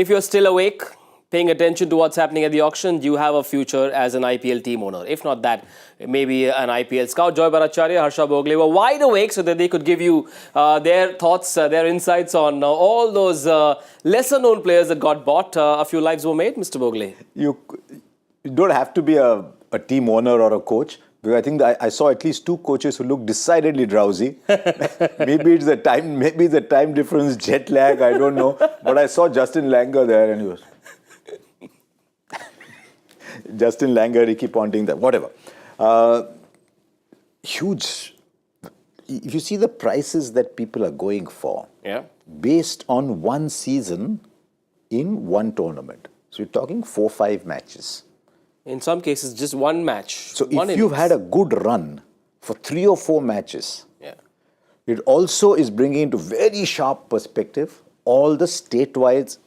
If you're still awake, paying attention to what's happening at the auction, you have a future as an IPL team owner. If not that, maybe an IPL scout. Joy Bhattacharjya, Harsha Bhogle were wide awake so that they could give you their thoughts, their insights on all those lesser-known players that got bought. A few lives were made, Mr. Bhogle. You don't have to be a team owner or a coach. Because I think that I saw at least 2 coaches who looked decidedly drowsy. Maybe it's the time difference, jet lag, I don't know. But I saw Justin Langer there and he was... Justin Langer, Ricky Ponting, that whatever. Huge. If you see the prices that people are going for, based on one season in one tournament. So you're talking 4-5 matches. In some cases, just one match. So if you've had a good run for 3 or 4 matches, it also is bringing into very sharp perspective all the statewide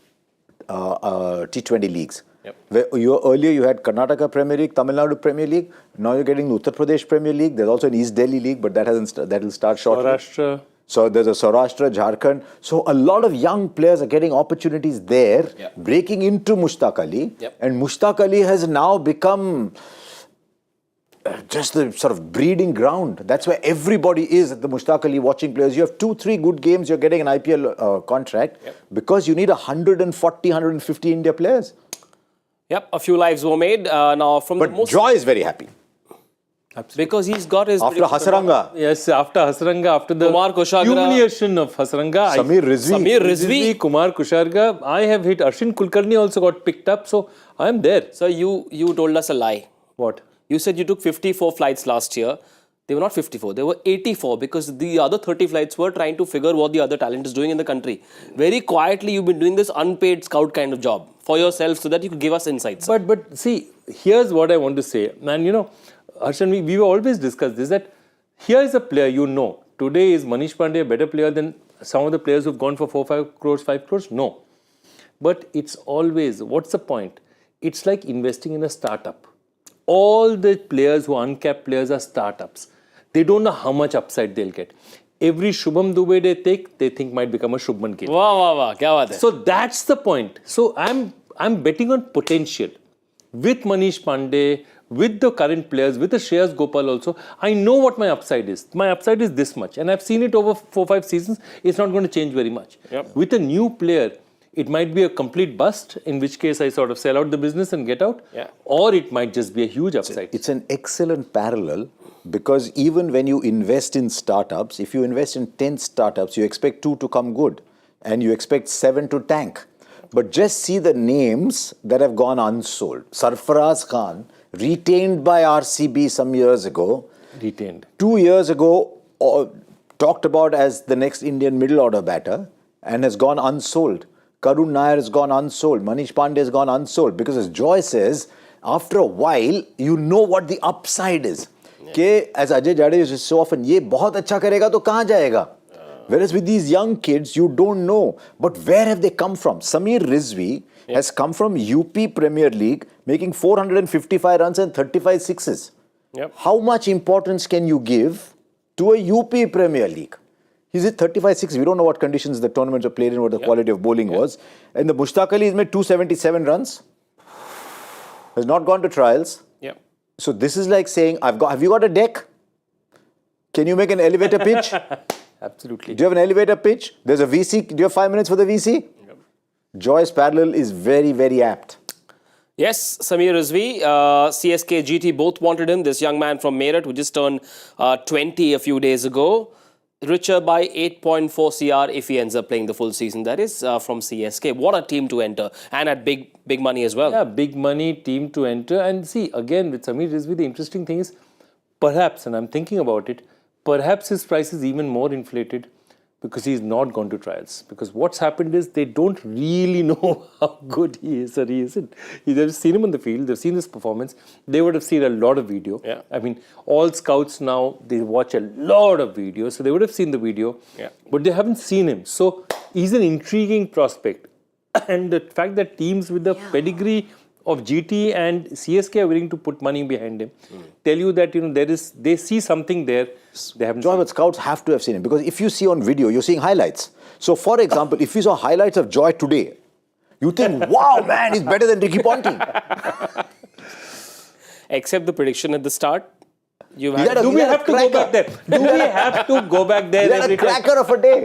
T20 leagues. Where earlier you had Karnataka Premier League, Tamil Nadu Premier League. Now you're getting the Uttar Pradesh Premier League. There's also an East Delhi League, but that will start shortly. Saurashtra. So there's a Saurashtra, Jharkhand. So a lot of young players are getting opportunities there, breaking into Mushtaq Ali. And Mushtaq Ali has now become just the sort of breeding ground. That's where everybody is at the Mushtaq Ali watching players. You have 2-3 good games, you're getting an IPL contract because you need 140, 150 India players. A few lives were made. Now from but Joy is very happy. Absolutely. Because he's got his... After Hasaranga. Yes, after Hasaranga, after the Kumar Kusharga, humiliation of Hasaranga. Sameer Rizvi. Kumar Kusharga. I have hit. Arshin Kulkarni also got picked up. So, I am there. So, you told us a lie. What? You said you took 54 flights last year. They were not 54. They were 84 because the other 30 flights were trying to figure what the other talent is doing in the country. Very quietly, you've been doing this unpaid scout kind of job for yourself so that you could give us insights. But see, here's what I want to say. And you know, Harshan, we always discuss this, that here is a player today is Manish Pandey a better player than some of the players who've gone for 4-5 crores, 5 crores? No. But it's always, what's the point? It's like investing in a startup. All the players who are uncapped players are startups. They don't know how much upside they'll get. Every Shubham Dubey they think might become a Shubman Gill. Wow. Kya baat hai? So that's the point. So I'm betting on potential. With Manish Pandey, with the current players, with the Shreyas Gopal also, I know what my upside is. My upside is this much. And I've seen it over 4-5 seasons. It's not going to change very much. With a new player, it might be a complete bust, in which case I sort of sell out the business and get out. Or it might just be a huge upside. It's an excellent parallel because even when you invest in startups, if you invest in 10 startups, you expect 2 to come good and you expect 7 to tank. But just see the names that have gone unsold. Sarfaraz Khan, retained by RCB some years ago. Retained. 2 years ago, talked about as the next Indian middle order batter and has gone unsold. Karun Nair has gone unsold. Manish Pandey has gone unsold. Because as Joy says, after a while, you know what the upside is. As Ajay Jade used to say so often, ye bahut acha karega to kahan jayega? Whereas with these young kids, you don't know. But where have they come from? Sameer Rizvi has come from UP Premier League, making 455 runs and 35 sixes. How much importance can you give to a UP Premier League? He's at 35-6. We don't know what conditions the tournaments were played in, what the quality of bowling was. And the Mushtaq Ali has made 277 runs. Has not gone to trials. So this is like saying, have you got a deck? Can you make an elevator pitch? Absolutely. Do you have an elevator pitch? There's a VC. Do you have 5 minutes for the VC? Joy's parallel is very, very apt. Yes, Sameer Rizvi, CSK, GT both wanted him. This young man from Meerut who just turned 20 a few days ago. Richer by 8.4 CR if he ends up playing the full season. That is from CSK. What a team to enter. And at big money as well. Yeah, big money team to enter. And see, again, with Sameer Rizvi, the interesting thing is, perhaps, and I'm thinking about it, perhaps his price is even more inflated because he's not gone to trials. Because what's happened is they don't really know how good he is or he isn't. They've seen him on the field, they've seen his performance, they would have seen a lot of video. I mean, all scouts now, they watch a lot of videos, so they would have seen the video, but they haven't seen him. So he's an intriguing prospect. And the fact that teams with the pedigree of GT and CSK are willing to put money behind him tell you that they see something there they haven't seen. But scouts have to have seen him because if you see on video, you're seeing highlights. So for example, if you saw highlights of Joy today, You think, wow, man, he's better than Ricky Ponting. Except the prediction at the start. You've He had had a- Do we had a have to go cracker. back there? Do we have to go back there He had every a time? cracker of a day.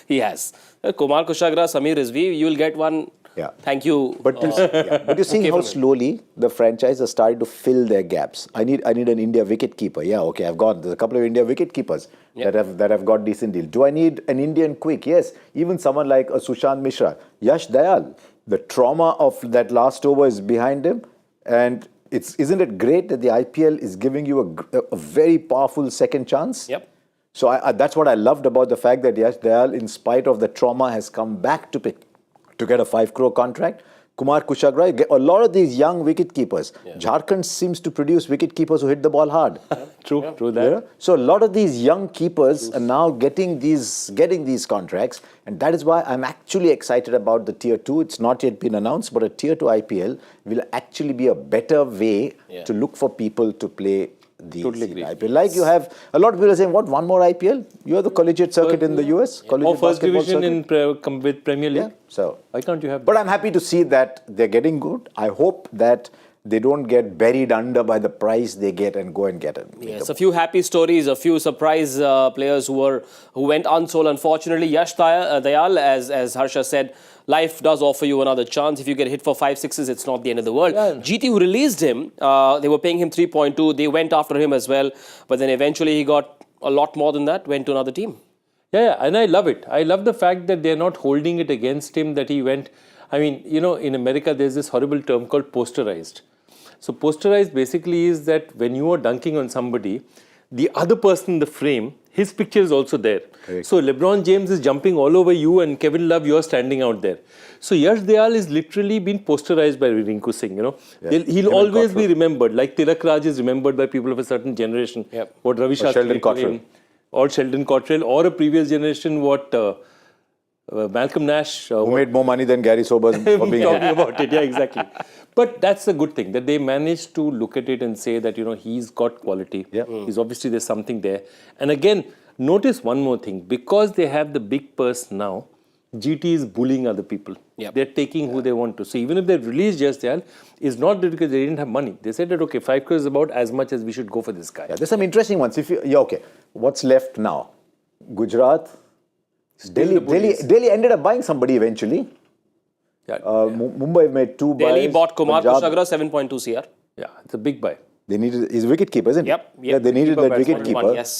He has. Kumar Kushagra, Sameer Rizvi, you will get one. Yeah. Thank you. But you're seeing okay how from him. slowly the franchise has started to fill their gaps. I need an India wicket keeper. Yeah, okay, there's a couple of India wicket keepers that have got decent deal. Do I need an Indian quick? Yes. Even someone like a Sushant Mishra, Yash Dayal. The trauma of that last over is behind him, and isn't it great that the IPL is giving you a very powerful second chance? Yep. So that's what I loved about the fact that Yash Dayal, in spite of the trauma, has come back to get a 5 crore contract. Kumar Kushagra, a lot of these young wicket keepers. Jharkhand seems to produce wicket keepers who hit the ball hard. True that. Yeah? So a lot of these young keepers are now getting these contracts, and that is why I'm actually excited about the Tier 2. It's not yet been announced, but a Tier 2 IPL will actually be a better way to look for people to play the IPL. Like you have a lot of people are saying, what, one more IPL? You have the collegiate circuit in the US, collegiate Or first basketball division circuit. with Premier League. Yeah, so Why can't you have but I'm happy to see that they're getting good. I hope that they don't get buried under by the price they get and go and get it. Yes, a few happy stories, a few surprise players who went unsold. Unfortunately, Yash Dayal, as Harsha said, life does offer you another chance. If you get hit for 5 sixes, it's not the end of the world. Yeah. GT, who released him, they were paying him 3.2. They went after him as well, but then eventually he got a lot more than that, went to another team. Yeah, and I love it. I love the fact that they're not holding it against him, that he went. I mean, in America, there's this horrible term called posterized. So posterized basically is that when you are dunking on somebody, the other person in the frame, his picture is also there. Correct. So LeBron James is jumping all over you, and Kevin Love, you're standing out there. So Yash Dayal is literally been posterized by Rinku Singh. He'll always be remembered, like Tilak Raj is remembered by people of a certain generation. Yep. What Ravi Shastri Sheldon did to Cottrell. him, or Sheldon Cottrell, or a previous generation, Malcolm Nash. Who made more money than Gary Sobers for being talking here. about it, yeah, exactly. But that's a good thing, that they managed to look at it and say that, he's got quality. Yeah. He's obviously, there's something there. And again, notice one more thing. Because they have the big purse now, GT is bullying other people. Yep. They're taking who they want to. So even if they released Yash Dayal, it's not because they didn't have money. They said that, okay, 5 crores is about as much as we should go for this guy. Yeah, there's some interesting ones. Okay, what's left now? Gujarat, Delhi ended up buying somebody eventually. Yeah, Mumbai made 2 buys. Delhi bought Kumar Punjab, Kushagra, 7.2 CR. yeah, it's a big buy. They needed his wicket keeper, isn't it? Yep. Yeah, they needed Keeper that wicket batsman, keeper. yes.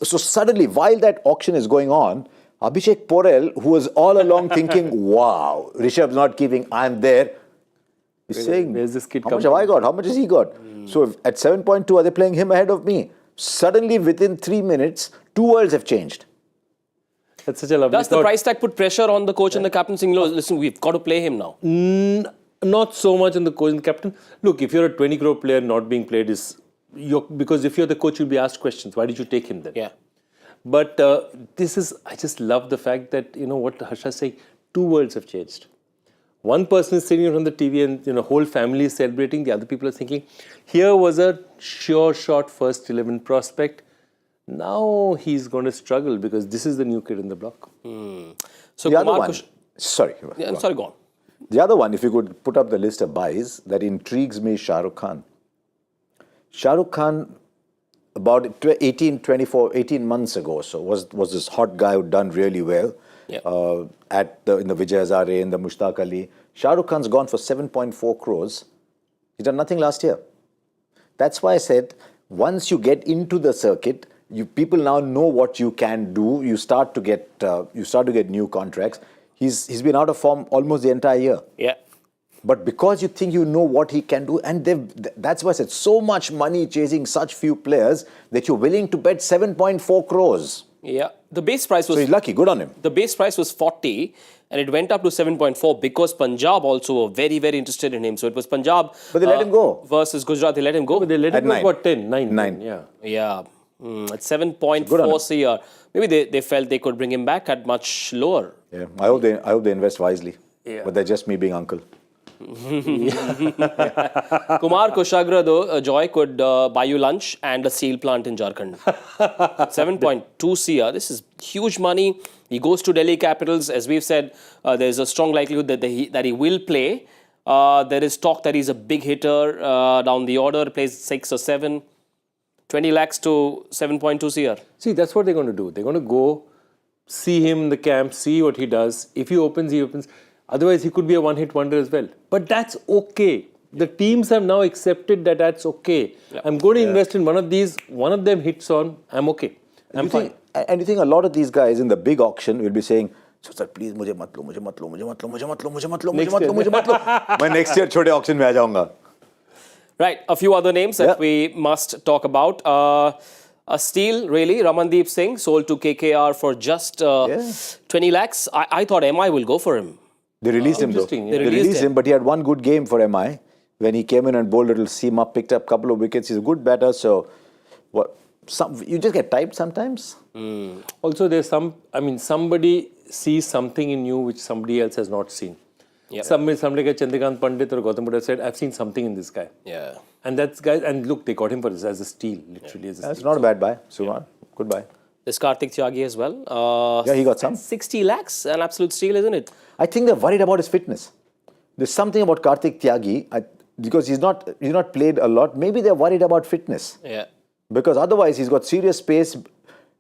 So suddenly, while that auction is going on, Abhishek Porel, who was all along thinking, wow, Rishabh's not keeping, I'm there. He's saying, where's this kid how much coming have I got? How much has he got? So at 7.2, are they playing him ahead of me? Suddenly, within 3 minutes, 2 worlds have changed. That's such a lovely Does the thought. price tag put pressure on the coach and the captain saying, listen, we've got to play him now? Not so much on the coach and captain. Look, if you're a 20 crore player not being played because if you're the coach, you'll be asked questions. Why did you take him then? Yeah. But I just love the fact that, what Harsha is saying, 2 worlds have changed. One person is sitting on the TV and, whole family is celebrating. The other people are thinking, here was a sure shot first 11 prospect. Now he's going to struggle because this is the new kid in the block. So The other Kumar one, sorry. Yeah, I'm sorry, go on. The other one, if you could put up the list of buys, that intrigues me is Shahrukh Khan. Shahrukh Khan, about 18 months ago or so, was this hot guy who'd done really well Yeah. in the Vijay Hazare, in the Mushtaq Ali. Shahrukh Khan's gone for 7.4 crores. He's done nothing last year. That's why I said, once you get into the circuit, people now know what you can do. You start to get new contracts. He's been out of form almost the entire year. Yeah. But because you think you know what he can do, and that's why I said so much money chasing such few players that you're willing to bet 7.4 crores. Yeah. The base price was So he's lucky. Good on him. The base price was 40 and it went up to 7.4 because Punjab also were very, very interested in him. So it was Punjab But they let him go. versus Gujarat. They let him go. But they let At him go, nine. what, 10? 9? Nine. Yeah. Yeah. At Good on 7.4 CR. Maybe they felt they could bring him back at much lower. Yeah, I hope they invest wisely. Yeah. But they're just me being uncle. Kumar Kushagra, though, Joy could buy you lunch and a steel plant in Jharkhand. 7.2 CR. This is huge money. He goes to Delhi Capitals. As we've said, there's a strong likelihood that he will play. There is talk that he's a big hitter down the order, plays 6 or 7. 20 lakhs to 7.2 CR. See, that's what they're going to do. They're going to go see him in the camp, see what he does. If he opens, he opens. Otherwise, he could be a one-hit wonder as well. But that's okay. The teams have now accepted that that's okay. Yeah. I'm going to invest in one of these. One of them hits on, I'm okay. I'm fine. And you think a lot of these guys in the big auction will be saying, sir, please, मुझे मत लो. मैं next year छोटे auction में आ जाऊँगा. Right, a few other names that we must talk about. A steal, really. Ramandeep Singh sold to KKR for just 20 lakhs. I thought MI will go for him. They released him though. They released him, but he had one good game for MI. When he came in and bowled a little seam up, picked up a couple of wickets. He's a good batter, so you just get typed sometimes. Also, there's somebody sees something in you which somebody else has not seen. Somebody like Chandrakant Pandit or Gautam Buddha said, I've seen something in this guy. Yeah. And that's guys, and look, they got him for this as a steal, literally as a steal. That's not a bad buy, Suman. Good buy. There's Karthik Tyagi as well. He got some. 60 lakhs, an absolute steal, isn't it? I think they're worried about his fitness. There's something about Karthik Tyagi, because he's not played a lot. Maybe they're worried about fitness. Yeah. Because otherwise, he's got serious pace.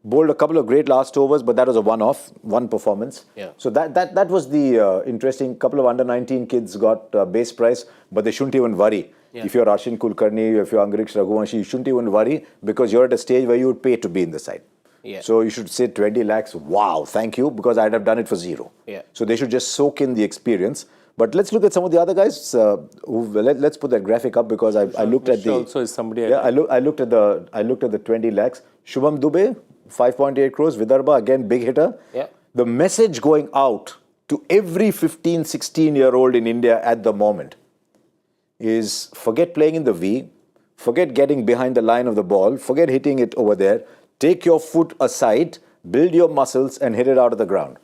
Bowled a couple of great last overs, but that was a one performance. Yeah. So that was the interesting. Couple of under-19 kids got base price, but they shouldn't even worry. Yeah. If you're Arshin Kulkarni, if you're Angariksh Raghuvanshi, you shouldn't even worry because you're at a stage where you would pay to be in the side. Yeah. So you should say 20 lakhs, wow, thank you, because I'd have done it for 0. Yeah. So they should just soak in the experience. But let's look at some of the other guys. Let's put that graphic up because I looked at the. Also is somebody. I looked at the 20 lakhs. Shubham Dubey, 5.8 crores. Vidarbha, again, big hitter. Yeah. The message going out to every 15, 16-year-old in India at the moment is forget playing in the V, forget getting behind the line of the ball, forget hitting it over there. Take your foot aside, build your muscles and hit it out of the ground.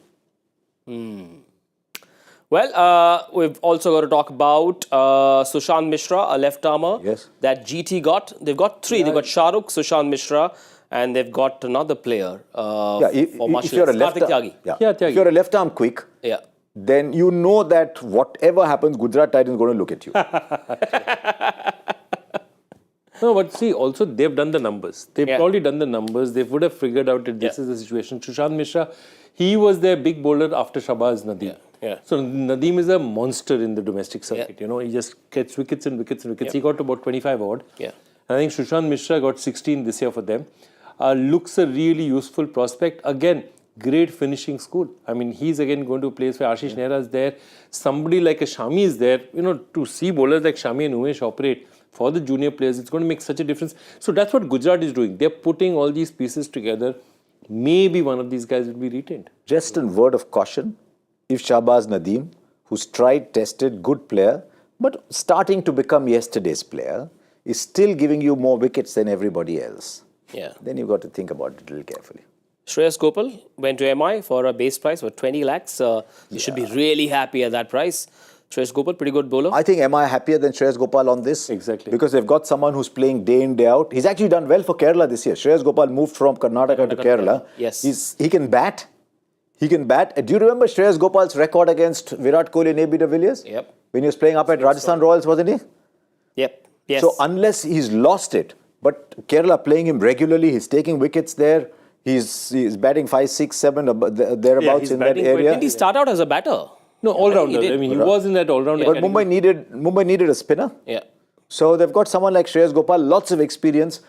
Well, we've also got to talk about Sushant Mishra, a left-armer that GT got. They've got 3. They've got Shahrukh, Sushant Mishra, and they've got another player if you're a if you're a left-arm quick, then you know that whatever happens, Gujarat Titans is going to look at you. No, but see, also they've done the numbers. They've probably done the numbers. They would have figured out that this is the situation. Sushant Mishra, he was their big bowler after Shahbaz Nadeem. So Nadeem is a monster in the domestic circuit. You know, he just gets wickets and wickets and wickets. He got to about 25 odd. And I think Sushant Mishra got 16 this year for them. Looks a really useful prospect. Again, great finishing school. I mean, he's again going to a place where Ashish Nehra is there. Somebody like a Shami is there. You know, to see bowlers like Shami and Umesh operate for the junior players, it's going to make such a difference. So that's what Gujarat is doing. They're putting all these pieces together. Maybe one of these guys will be retained. Just a word of caution. If Shahbaz Nadeem, who's tried, tested, good player, but starting to become yesterday's player, is still giving you more wickets than everybody else, then you've got to think about it a little carefully. Shreyas Gopal went to MI for a base price of 20 lakhs. You should be really happy at that price. Shreyas Gopal, pretty good bowler. I think MI happier than Shreyas Gopal on this. Exactly. Because they've got someone who's playing day in, day out. He's actually done well for Kerala this year. Shreyas Gopal moved from Karnataka to Kerala. Yes. He can bat. He can bat. Do you remember Shreyas Gopal's record against Virat Kohli and AB de Villiers? Yep. When he was playing up at Rajasthan Royals, wasn't he? Yep. Yes. So unless he's lost it, but Kerala playing him regularly, he's taking wickets there. He's batting 5, 6, 7 thereabouts in that area. Did he start out as a batter? No, all-rounder. I mean, he was in that all-rounder. But Mumbai needed a spinner. Yeah. So they've got someone like Shreyas Gopal, lots of experience.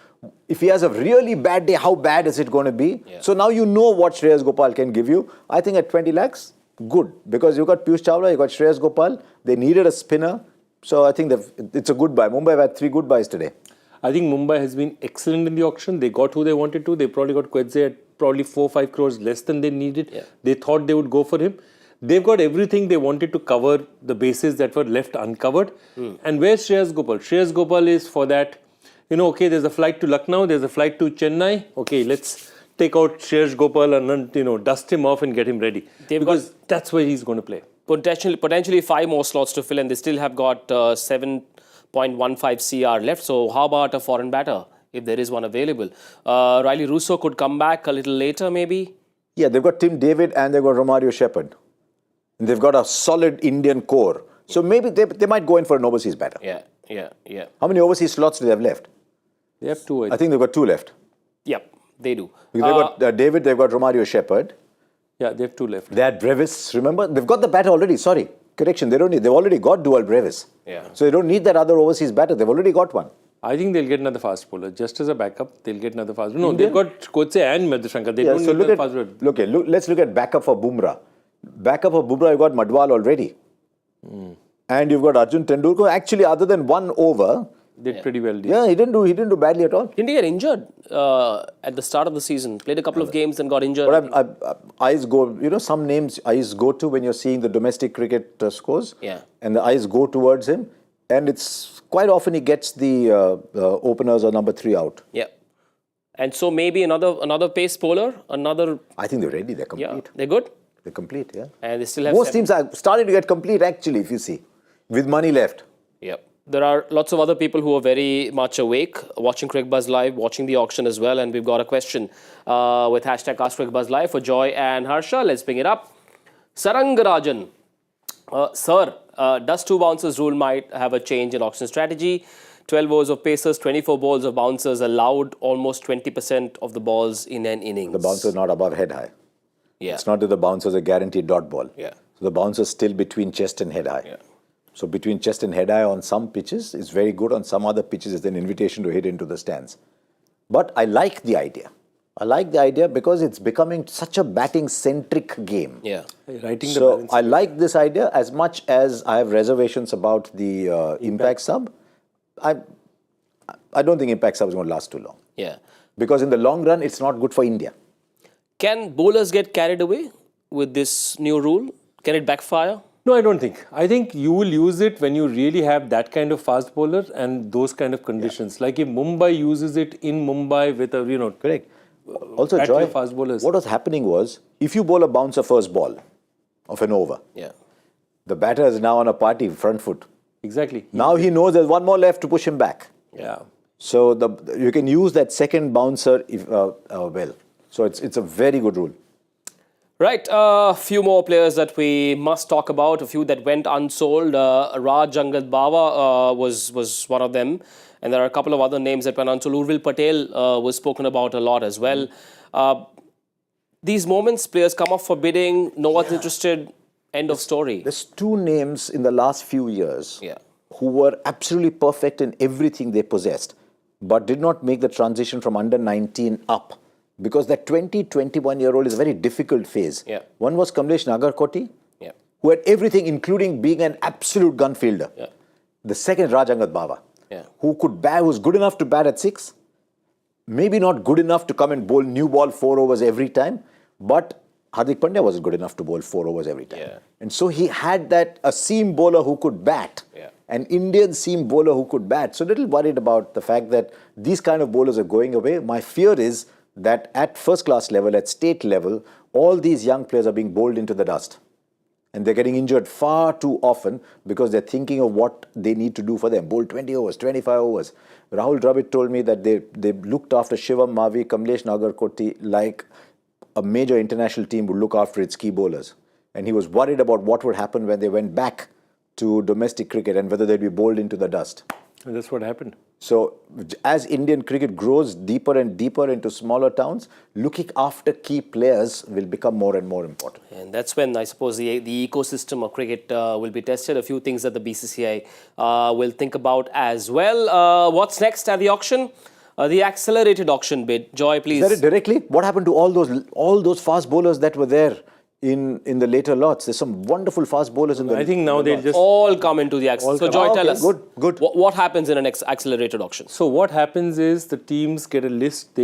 If he has a really bad day, how bad is it going to be? So now you know what Shreyas Gopal can give you. I think at 20 lakhs, good. Because you've got Piyush Chawla, you've got Shreyas Gopal. They needed a spinner. So I think it's a good buy. Mumbai have had 3 good buys today. I think Mumbai has been excellent in the auction. They got who they wanted to. They probably got Kwedze at probably 4-5 crores less than they needed. They thought they would go for him. They've got everything they wanted to cover the bases that were left uncovered. And where's Shreyas Gopal? Shreyas Gopal is for that, you know, okay, there's a flight to Lucknow, there's a flight to Chennai. Okay, let's take out Shreyas Gopal and, you know, dust him off and get him ready. Because that's where he's going to play. potentially 5 more slots to fill, and they still have got 7.15 CR left. So how about a foreign batter, if there is one available? Riley Russo could come back a little later, maybe? Yeah, they've got Tim David and they've got Romario Shepherd. And they've got a solid Indian core. So maybe they might go in for an overseas batter. Yeah. How many overseas slots do they have left? They have 2, I think they've got 2 left. Yep, they do. They've got David, they've got Romario Shepherd. Yeah, they have 2 left. They had Brevis, remember? They've got the batter already, sorry. Correction, they've already got Dual Brevis. Yeah. So they don't need that other overseas batter. They've already got one. I think they'll get another fast bowler. Just as a backup, they'll get another fast bowler. No, they've got Kotse and Madhushankar. They don't need a fast bowler. Let's look at backup for Bumrah. Backup for Bumrah, you've got Madwal already. And you've got Arjun Tendulkar. Actually, other than 1 over, did pretty well. Yeah, he didn't do badly at all. Didn't he get injured at the start of the season? Played a couple of games and got injured. But eyes go, some names eyes go to when you're seeing the domestic cricket scores. Yeah. And the eyes go towards him. And it's quite often he gets the openers or number 3 out. Yeah. And so maybe another pace bowler, I think they're ready. They're complete. Yeah, they're good. They're complete, yeah. And they still have Most teams are starting to get complete, actually, if you see, with money left. Yep. There are lots of other people who are very much awake, watching Cricbuzz Live, watching the auction as well. And we've got a question with hashtag #AskCricbuzz for Joy and Harsha. Let's bring it up. Sarangarajan. Sir, does 2 bouncers rule might have a change in auction strategy? 12 overs of pacers, 24 balls of bouncers allowed, almost 20% of the balls in an innings. The bouncer is not above head high. Yeah. It's not that the bouncer is a guaranteed dot ball. Yeah. So the bouncer is still between chest and head high. Yeah. So between chest and head high on some pitches is very good. On some other pitches it's an invitation to hit into the stands. But I like the idea. I like the idea because it's becoming such a batting-centric game. Yeah. So I like this idea as much as I have reservations about the impact sub. I don't think impact sub is going to last too long. Yeah. Because in the long run, it's not good for India. Can bowlers get carried away with this new rule? Can it backfire? No, I don't think. I think you will use it when you really have that kind of fast bowler and those kind of conditions. Like if Mumbai uses it in Mumbai with a, Correct. Also, Joy, fast bowlers. What was happening was, if you bowl a bouncer first ball of an over, the batter is now on a party front foot. Exactly. Now he knows there's 1 more left to push him back. Yeah. So you can use that second bouncer well. So it's a very good rule. Right, a few more players that we must talk about, a few that went unsold. Raj Angad Bawa was one of them. And there are a couple of other names that went unsold. Urvil Patel was spoken about a lot as well. These moments, players come up for bidding, no one's interested, end of story. There's 2 names in the last few years Yeah. who were absolutely perfect in everything they possessed, but did not make the transition from under 19 up. Because that 20, 21-year-old is a very difficult phase. Yeah. One was Kamlesh Nagarkoti, Yeah. who had everything, including being an absolute gun fielder. Yeah. The second, Raj Angad Bawa, Yeah. who was good enough to bat at 6, maybe not good enough to come and bowl new ball 4 overs every time, but Hardik Pandya wasn't good enough to bowl 4 overs every time. Yeah. And so he had a seam bowler who could bat, an Indian seam bowler who could bat. So a little worried about the fact that these kind of bowlers are going away. My fear is that at first class level, at state level, all these young players are being bowled into the dust. And they're getting injured far too often because they're thinking of what they need to do for them. Bowl 20 overs, 25 overs. Rahul Dravid told me that they looked after Shivam Mavi, Kamlesh Nagarkoti like a major international team would look after its key bowlers. And he was worried about what would happen when they went back to domestic cricket and whether they'd be bowled into the dust. And that's what happened. So as Indian cricket grows deeper and deeper into smaller towns, looking after key players will become more and more important. And that's when I suppose the ecosystem of cricket will be tested. A few things that the BCCI will think about as well. What's next at the auction? The accelerated auction bid. Joy, please. Is that it directly? What happened to all those fast bowlers that were there in the later lots? There's some wonderful fast bowlers in the I think now they'll just all come into the accelerated. So Joy, tell us. Good. What happens in an accelerated auction? So what happens is the teams get a list.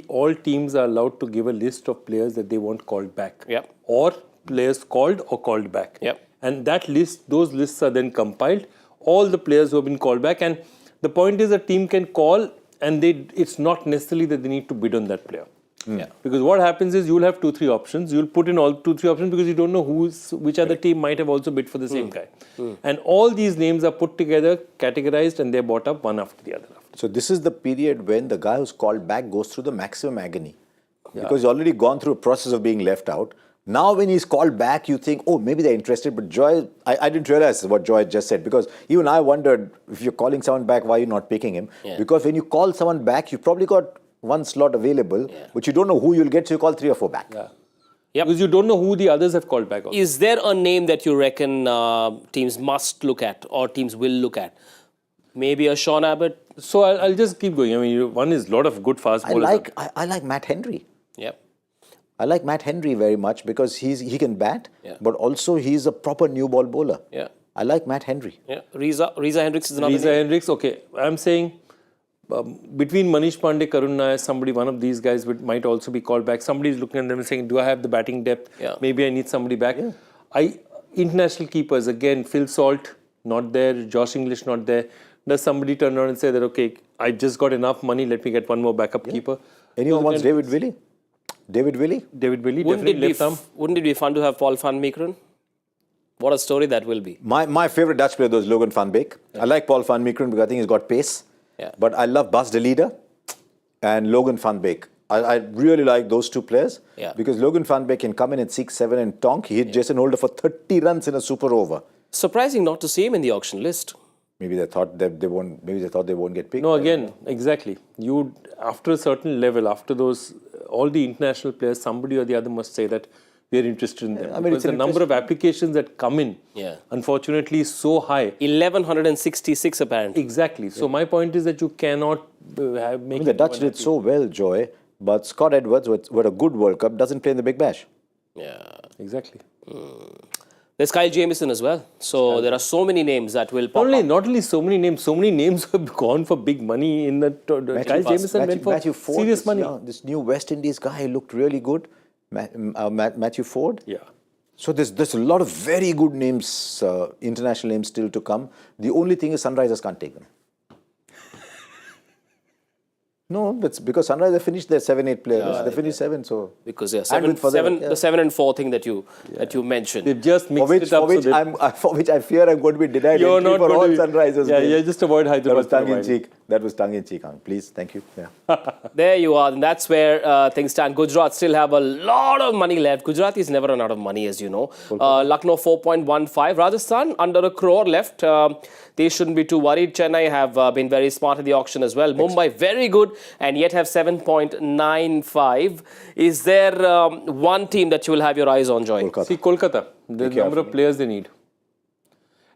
All teams are allowed to give a list of players that they want called back. Yep. Or players called or called back. Yep. And those lists are then compiled. All the players who have been called back. And the point is a team can call and it's not necessarily that they need to bid on that player. Yeah. Because what happens is you'll have 2-3 options. You'll put in all 2-3 options because you don't know which other team might have also bid for the same guy. And all these names are put together, categorized, and they're bought up one after the other. So this is the period when the guy who's called back goes through the maximum agony. Because he's already gone through a process of being left out. Now when he's called back, you think, oh, maybe they're interested. But Joy, I didn't realize what Joy just said. Because even I wondered, if you're calling someone back, why are you not picking him? Yeah. Because when you call someone back, you've probably got one slot available, but you don't know who you'll get, so you call 3 or 4 back. Yeah. Yep. Because you don't know who the others have called back also. Is there a name that you reckon teams must look at or teams will look at? Maybe a Sean Abbott? So I'll just keep going. I mean, one is a lot of good fast bowlers. I like Matt Henry. Yep. I like Matt Henry very much because he can bat, but also he's a proper new ball bowler. Yeah. I like Matt Henry. Yeah. Riza Hendricks is another Riza name. Hendricks, okay. I'm saying between Manish Pandey, Karun Nair, somebody, one of these guys might also be called back. Somebody is looking at them and saying, do I have the batting depth? Yeah. Maybe I need somebody back. International keepers, again, Phil Salt, not there. Josh English, not there. Does somebody turn around and say that, okay, I just got enough money, let me get one more backup keeper? Anyone wants David Willey? David Willey? David Willey, Wouldn't definitely it, left arm. wouldn't it be fun to have Paul van Meekeren? What a story that will be. My favourite Dutch player though is Logan van Beek. I like Paul van Meekeren because I think he's got pace. Yeah. But I love Bas de Leede and Logan van Beek. I really like those two players because Logan van Beek can come in at 6-7 and tonk. He hit Jason Holder for 30 runs in a super over. Surprising not to see him in the auction list. Maybe they thought that they won't. Maybe they thought they won't get picked. No, again, exactly. You after a certain level, after those, all the international players, somebody or the other must say that we are interested in them. I mean, because the number of applications that come in, unfortunately, is so high. 1,166 apparently. Exactly. So my point is that you cannot make. The Dutch did so well, Joy, but Scott Edwards, with a good World Cup, doesn't play in the Big Bash. Yeah. Exactly. There's Kyle Jamieson as well. So there are so many names that will pop up. Not only so many names have gone for big money in the Kyle Jamieson went for Matthew Ford, serious money. This new West Indies guy looked really good. Matthew Ford. Yeah. So there's a lot of very good names, international names still to come. The only thing is Sunrisers can't take them. No, it's because Sunrisers finished their 7-8 players. They finished 7, so because the 7 and 4 thing that you mentioned. They've just mixed it up. For which I fear I'm going to be denied You're entry not for going all to be, Sunrisers. Yeah, just avoid Hyderabad. That was tongue in cheek. That was tongue in cheek. Please, thank you. Yeah. There you are. And that's where things stand. Gujarat still have a lot of money left. Gujarat is never run out of money, as you know. Lucknow 4.15. Rajasthan under 1 crore left. They shouldn't be too worried. Chennai have been very smart at the auction as well. Mumbai very good and yet have 7.95. Is there one team that you will have your eyes on, Joy? Kolkata. See, Kolkata, the number of players they need.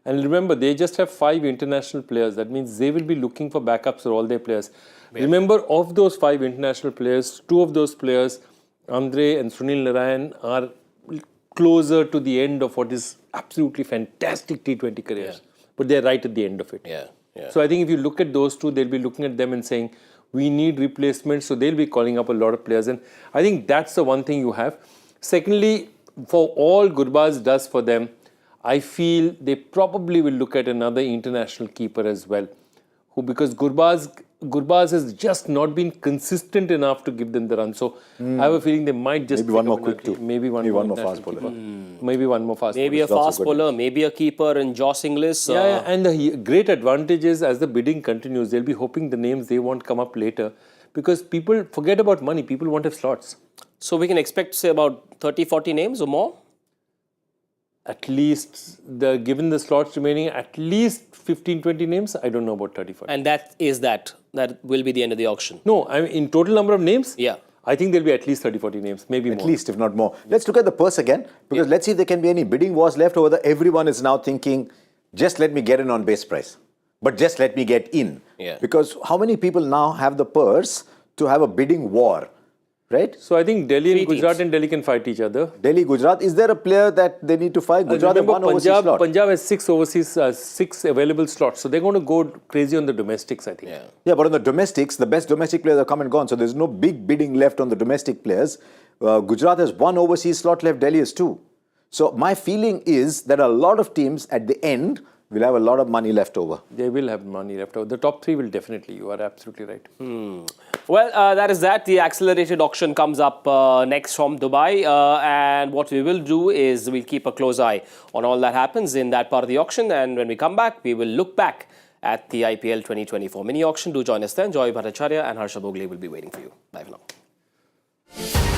And remember, they just have 5 international players. That means they will be looking for backups for all their players. Yeah. Remember, of those 5 international players, 2 of those players, Andre and Sunil Narayan, are closer to the end of what is absolutely fantastic T20 careers. Yeah. But they're right at the end of it. Yeah. So I think if you look at those 2, they'll be looking at them and saying, we need replacements. So they'll be calling up a lot of players. And I think that's the one thing you have. Secondly, for all Cricbuzz does for them, I feel they probably will look at another international keeper as well. Because Cricbuzz has just not been consistent enough to give them the run. So I have a feeling they might just... Maybe one more quick too. Maybe one more fast bowler. Maybe one more fast bowler. Maybe a fast bowler, maybe a keeper and Josh Inglis. Yeah, and the great advantage is as the bidding continues, they'll be hoping the names they want come up later. Because people forget about money. People want to have slots. So we can expect, say, about 30, 40 names or more? At least, given the slots remaining, at least 15, 20 names. I don't know about 30, 40. And that will be the end of the auction. No, I mean, in total number of names, yeah, I think there'll be at least 30, 40 names, maybe more. At least, if not more. Let's look at the purse again, because let's see if there can be any bidding wars left over there. Everyone is now thinking, just let me get in on base price. But just let me get in. Yeah. Because how many people now have the purse to have a bidding war? Right? So I think Delhi and Gujarat and Delhi can fight each other. Delhi, Gujarat. Is there a player that they need to fight? Gujarat have one overseas slot. Punjab has 6 available slots. So they're going to go crazy on the domestics, I think. Yeah, but on the domestics, the best domestic players have come and gone. So there's no big bidding left on the domestic players. Gujarat has 1 overseas slot left. Delhi has 2. So my feeling is that a lot of teams at the end we'll have a lot of money left over. They will have money left over. The top 3 will definitely. You are absolutely right. Well, that is that. The accelerated auction comes up next from Dubai. And what we will do is we'll keep a close eye on all that happens in that part of the auction. And when we come back, we will look back at the IPL 2024 mini auction. Do join us then. Joy Bhattacharya and Harsha Bhogle will be waiting for you. Bye for now.